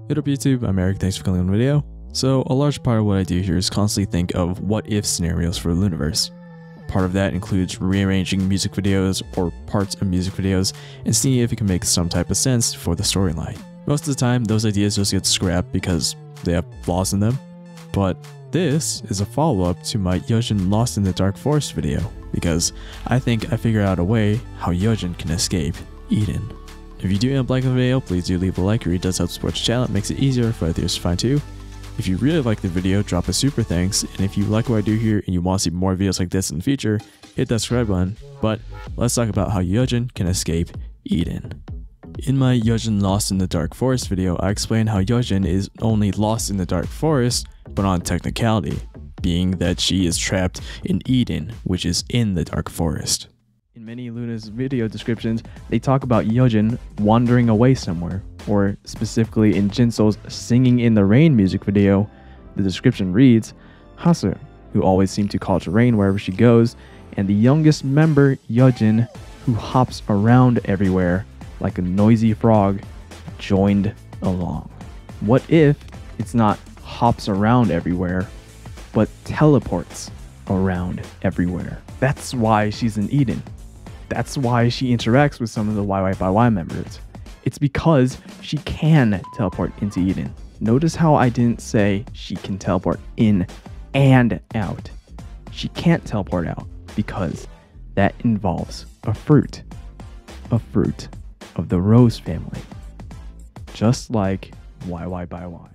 Hit up YouTube, I'm Eric, thanks for clicking on the video. So a large part of what I do here is constantly think of what if scenarios for Loonaverse. Part of that includes rearranging music videos or parts of music videos and seeing if it can make some type of sense for the storyline. Most of the time those ideas just get scrapped because they have flaws in them. But this is a follow-up to my YeoJin Lost in the Dark Forest video, because I think I figured out a way how YeoJin can escape Eden. If you do end up liking the video, please do leave a like, or it does help support the channel. It makes it easier for others to find too. If you really like the video, drop a super thanks, and if you like what I do here and you want to see more videos like this in the future, hit that subscribe button. But let's talk about how YeoJin can escape Eden. In my YeoJin Lost in the Dark Forest video, I explained how YeoJin is only lost in the Dark Forest, but on technicality, being that she is trapped in Eden, which is in the Dark Forest. In many LOONA's video descriptions, they talk about YeoJin wandering away somewhere, or specifically in Jinso's Singing in the Rain music video, the description reads, Hasu, who always seems to call it rain wherever she goes, and the youngest member, YeoJin, who hops around everywhere like a noisy frog, joined along. What if it's not hops around everywhere, but teleports around everywhere? That's why she's in Eden. That's why she interacts with some of the YY members. It's because she can teleport into Eden. Notice how I didn't say she can teleport in and out. She can't teleport out because that involves a fruit of the Rose family, just like YY.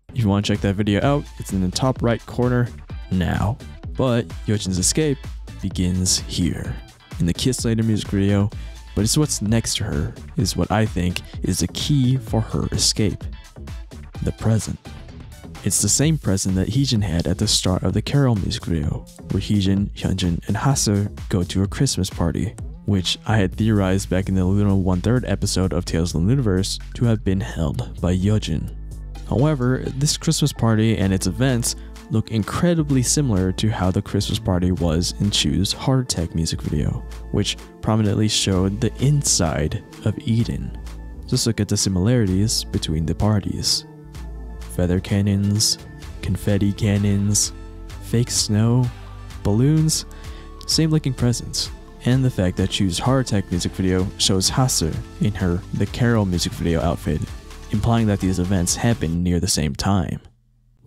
If you want to check that video out, it's in the top right corner now. But YeoJin's escape begins here in the Kiss Later music video, but it's what's next to her is what I think is the key for her escape. The present. It's the same present that YeoJin had at the start of the Carol music video, where YeoJin, Hyunjin, and Hasu go to a Christmas party, which I had theorized back in the LOONA 1/3 episode of Tales of the Loonaverse to have been held by YeoJin. However, this Christmas party and its events look incredibly similar to how the Christmas party was in Chu's Heart Attack music video, which prominently showed the inside of Eden. Just look at the similarities between the parties. Feather cannons, confetti cannons, fake snow, balloons, same looking presents, and the fact that Chu's Heart Attack music video shows Hasu in her The Carol music video outfit, implying that these events happened near the same time.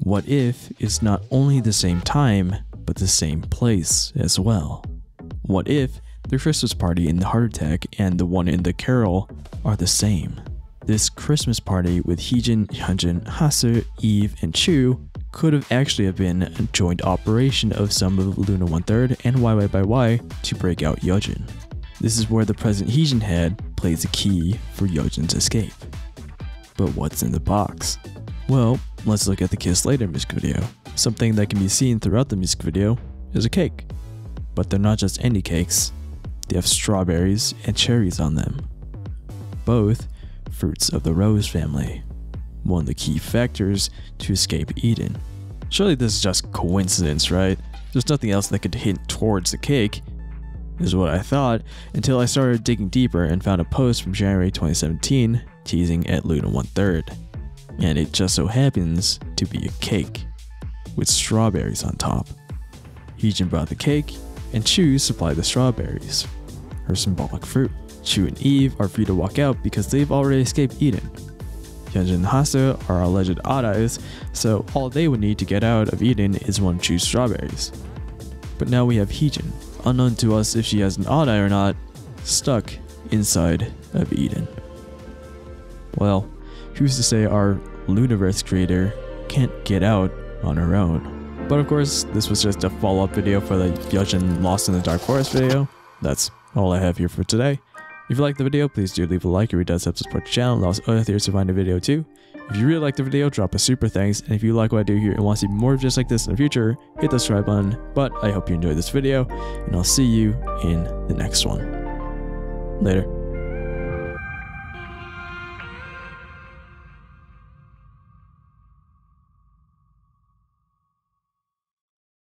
What if it's not only the same time, but the same place as well? What if the Christmas party in the Heart Attack and the one in the Carol are the same? This Christmas party with YeoJin, Hyunjin, Hasu, Eve, and Chu could have actually been a joint operation of some of LOONA 1/3 and YY to break out YeoJin. This is where the present YeoJin had plays a key for YeoJin's escape. But what's in the box? Well, let's look at the Kiss Later music video. Something that can be seen throughout the music video is a cake. But they're not just any cakes, they have strawberries and cherries on them. Both fruits of the Rose family. One of the key factors to escape Eden. Surely this is just coincidence, right? There's nothing else that could hint towards the cake, is what I thought, until I started digging deeper and found a post from January 2017 teasing at LOONA 1/3. And it just so happens to be a cake with strawberries on top. YeoJin brought the cake, and Chu supplied the strawberries, her symbolic fruit. Chu and Eve are free to walk out because they've already escaped Eden. Hyunjin and Hasu are alleged odd eyes, so all they would need to get out of Eden is one of Chu's strawberries. But now we have YeoJin, unknown to us if she has an odd eye or not, stuck inside of Eden. Well, who's to say our Loonaverse creator can't get out on her own? But of course, this was just a follow-up video for the YeoJin Lost in the Dark Forest video. That's all I have here for today. If you liked the video, please do leave a like, it does help support the channel and also other theories to find a video too. If you really liked the video, drop a super thanks, and if you like what I do here and want to see more just like this in the future, hit the subscribe button. But I hope you enjoyed this video, and I'll see you in the next one. Later.